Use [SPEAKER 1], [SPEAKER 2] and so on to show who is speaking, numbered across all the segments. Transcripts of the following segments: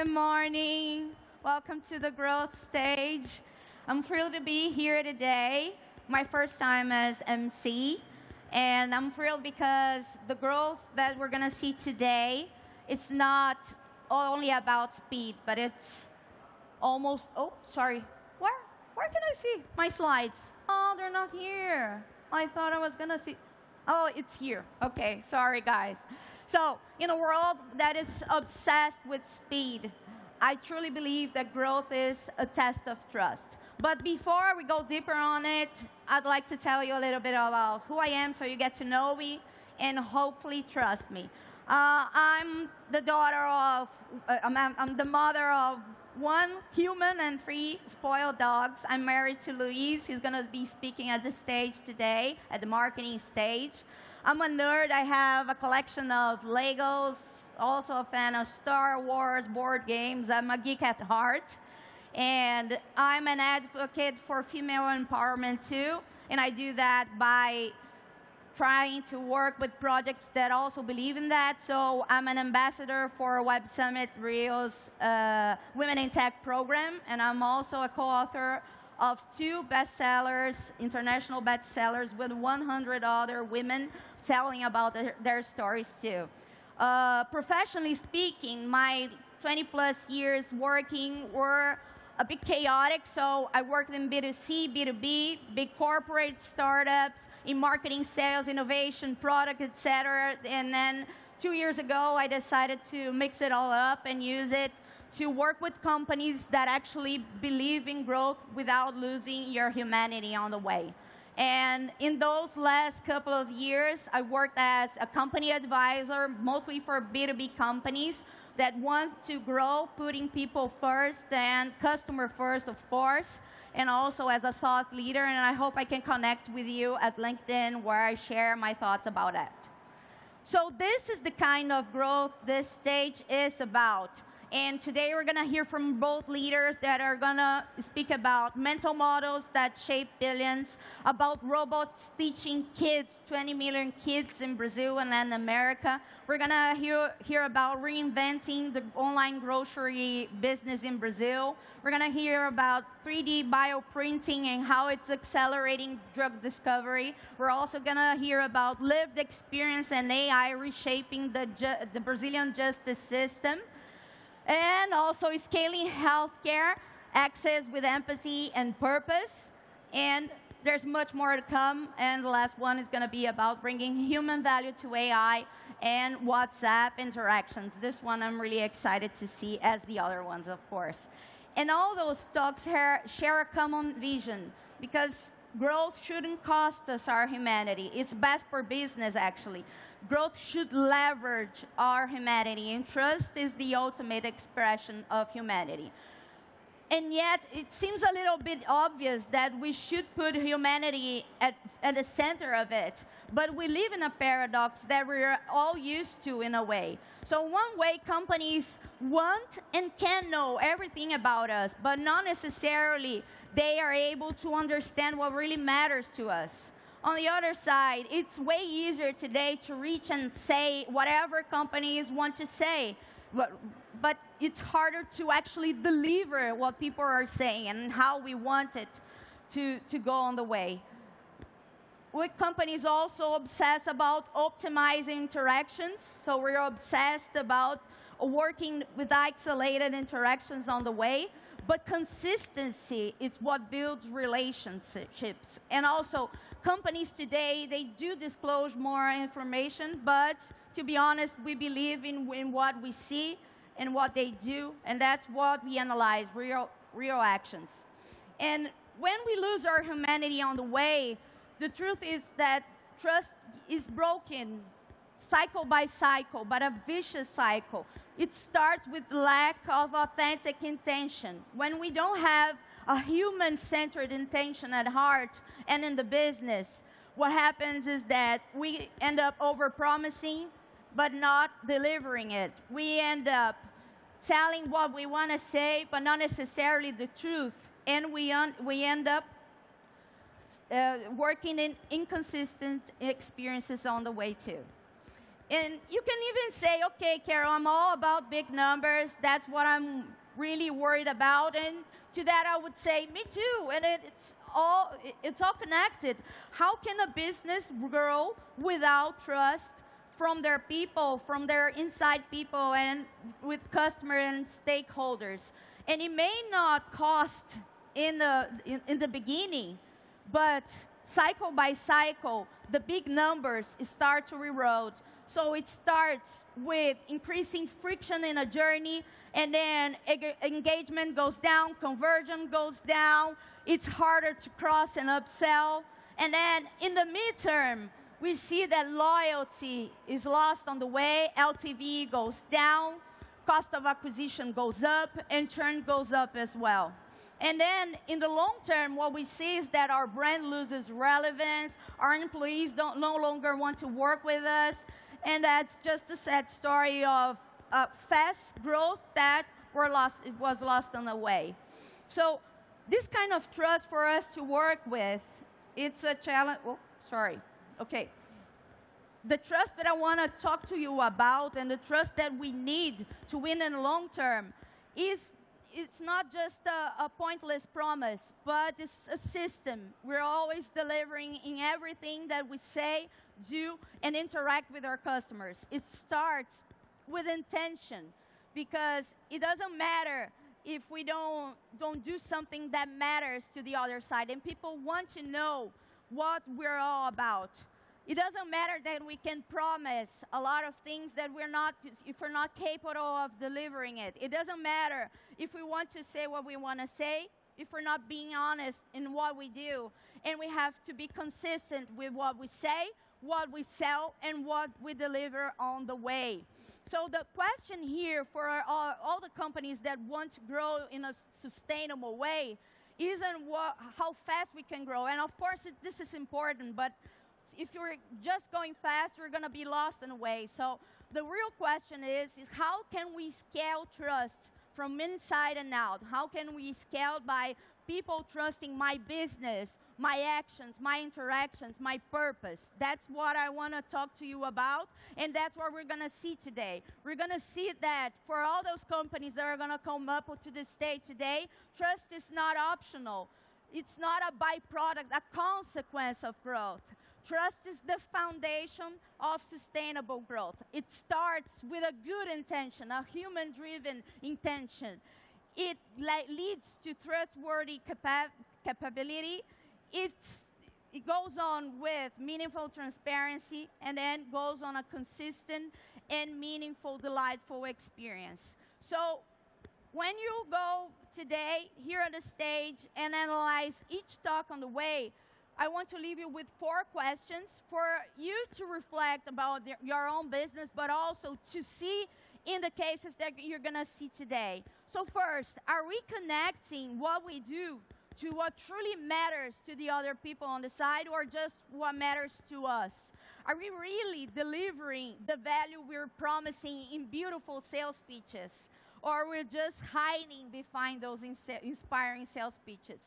[SPEAKER 1] Good morning. Welcome to the growth stage. I'm thrilled to be here today. My first time as MC. And I'm thrilled because the growth that we're going to see today, it's not only about speed, but it's almost, oh, sorry. Where can I see my slides? Oh, they're not here. I thought I was going to see. Oh, it's here. Okay, sorry, guys. So, in a world that is obsessed with speed, I truly believe that growth is a test of trust. But before we go deeper on it, I'd like to tell you a little bit about who I am so you get to know me and hopefully trust me. I'm the daughter of, I'm the mother of one human and 3 spoiled dogs. I'm married to Luis. He's going to be speaking at the stage today, at the marketing stage. I'm a nerd. I have a collection of Legos, also a fan of Star Wars board games. I'm a geek at heart. And I'm an advocate for female empowerment, too. And I do that by trying to work with projects that also believe in that. So I'm an ambassador for Web Summit Rio's Women in Tech program, and I'm also a co-author of 2 bestsellers, international bestsellers, with 100 other women telling about their stories too. Professionally speaking, my 20-plus years working were a bit chaotic, so I worked in B2C, B2B, big corporate startups, in marketing, sales, innovation, product, etc. And then 2 years ago, I decided to mix it all up and use it to work with companies that actually believe in growth without losing your humanity on the way. And in those last couple of years, I worked as a company advisor, mostly for B2B companies that want to grow, putting people first and customer first, of course, and also as a thought leader. And I hope I can connect with you at LinkedIn, where I share my thoughts about it. So this is the kind of growth this stage is about. And today we're going to hear from both leaders that are going to speak about mental models that shape billions, about robots teaching kids, 20 million kids in Brazil and Latin America. We're going to hear about reinventing the online grocery business in Brazil. We're going to hear about 3D bioprinting and how it's accelerating drug discovery. We're also going to hear about lived experience and AI reshaping the Brazilian justice system. And also scaling healthcare, access with empathy and purpose. And there's much more to come. And the last one is going to be about bringing human value to AI and WhatsApp interactions. This one I'm really excited to see, as the other ones, of course. And all those talks share a common vision, because growth shouldn't cost us our humanity. It's best for business, actually. Growth should leverage our humanity, and trust is the ultimate expression of humanity. And yet, it seems a little bit obvious that we should put humanity at the center of it. But we live in a paradox that we're all used to, in a way. So one way, companies want and can know everything about us, but not necessarily they are able to understand what really matters to us. On the other side, it's way easier today to reach and say whatever companies want to say. But it's harder to actually deliver what people are saying and how we want it to go on the way. Companies also obsess about optimizing interactions. So we're obsessed about working with isolated interactions on the way. But consistency is what builds relationships. And also, companies today, they do disclose more information, but to be honest, we believe in what we see and what they do, and that's what we analyze, real actions. And when we lose our humanity on the way, the truth is that trust is broken cycle by cycle, but a vicious cycle. It starts with lack of authentic intention. When we don't have a human-centered intention at heart and in the business, what happens is that we end up over-promising, but not delivering it. We end up telling what we want to say, but not necessarily the truth. And we end up working in inconsistent experiences on the way too. And you can even say, okay, Carol, I'm all about big numbers. That's what I'm really worried about. And to that, I would say, me too. And it's all connected. How can a business grow without trust from their people, from their inside people, and with customers and stakeholders? And it may not cost in the beginning, but cycle by cycle, the big numbers start to erode. So it starts with increasing friction in a journey, and then engagement goes down, conversion goes down, it's harder to cross and upsell. And then in the midterm, we see that loyalty is lost on the way, LTV goes down, cost of acquisition goes up, and churn goes up as well. And then in the long term, what we see is that our brand loses relevance, our employees no longer want to work with us, and that's just a sad story of fast growth that was lost on the way. So this kind of trust for us to work with, it's a challenge. Oh, sorry. Okay. The trust that I want to talk to you about, and the trust that we need to win in the long term, it's not just a pointless promise, but it's a system. We're always delivering in everything that we say, do, and interact with our customers. It starts with intention, because it doesn't matter if we don't do something that matters to the other side, and people want to know what we're all about. It doesn't matter that we can promise a lot of things that if we're not capable of delivering it. It doesn't matter if we want to say what we want to say, if we're not being honest in what we do. And we have to be consistent with what we say, what we sell, and what we deliver on the way. So the question here for all the companies that want to grow in a sustainable way isn't how fast we can grow. And of course, this is important, but if you're just going fast, you're going to be lost in a way. So the real question is how can we scale trust from inside and out? How can we scale by people trusting my business, my actions, my interactions, my purpose? That's what I want to talk to you about, and that's what we're going to see today. We're going to see that for all those companies that are going to come up to the stage today, trust is not optional. It's not a byproduct, a consequence of growth. Trust is the foundation of sustainable growth. It starts with a good intention, a human-driven intention. It leads to trustworthy capability. It goes on with meaningful transparency, and then goes on a consistent and meaningful, delightful experience. So when you go today here at the stage and analyze each talk on the way, I want to leave you with 4 questions for you to reflect about your own business, but also to see in the cases that you're going to see today. So first, are we connecting what we do to what truly matters to the other people on the side, or just what matters to us? Are we really delivering the value we're promising in beautiful sales pitches, or we're just hiding behind those inspiring sales pitches?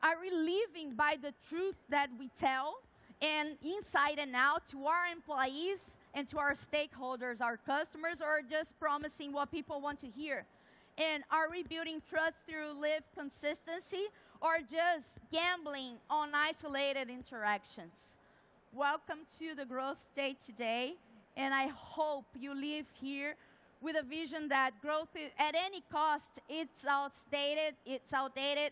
[SPEAKER 1] Are we living by the truth that we tell, and inside and out, to our employees and to our stakeholders, our customers, or just promising what people want to hear? And are we building trust through lived consistency, or just gambling on isolated interactions? Welcome to the growth stage today, and I hope you leave here with a vision that growth is, at any cost, it's outdated,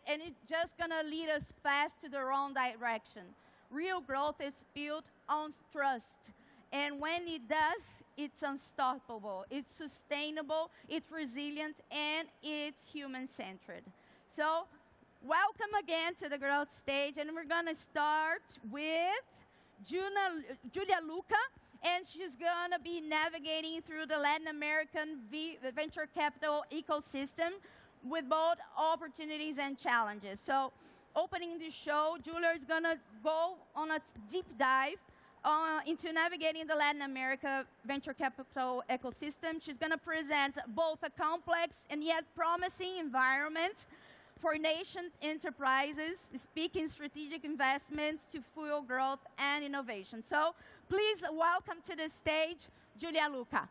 [SPEAKER 1] and it's just going to lead us fast to the wrong direction. Real growth is built on trust. And when it does, it's unstoppable, it's sustainable, it's resilient, and it's human-centered. So welcome again to the growth stage, and we're going to start with Julia Luca, and she's going to be navigating through the Latin American venture capital ecosystem with both opportunities and challenges. So opening the show, Julia is going to go on a deep dive into navigating the Latin America venture capital ecosystem. She's going to present both a complex and yet promising environment, for nation enterprises, speaking strategic investments to fuel growth and innovation. So please welcome to the stage, Julia Luca.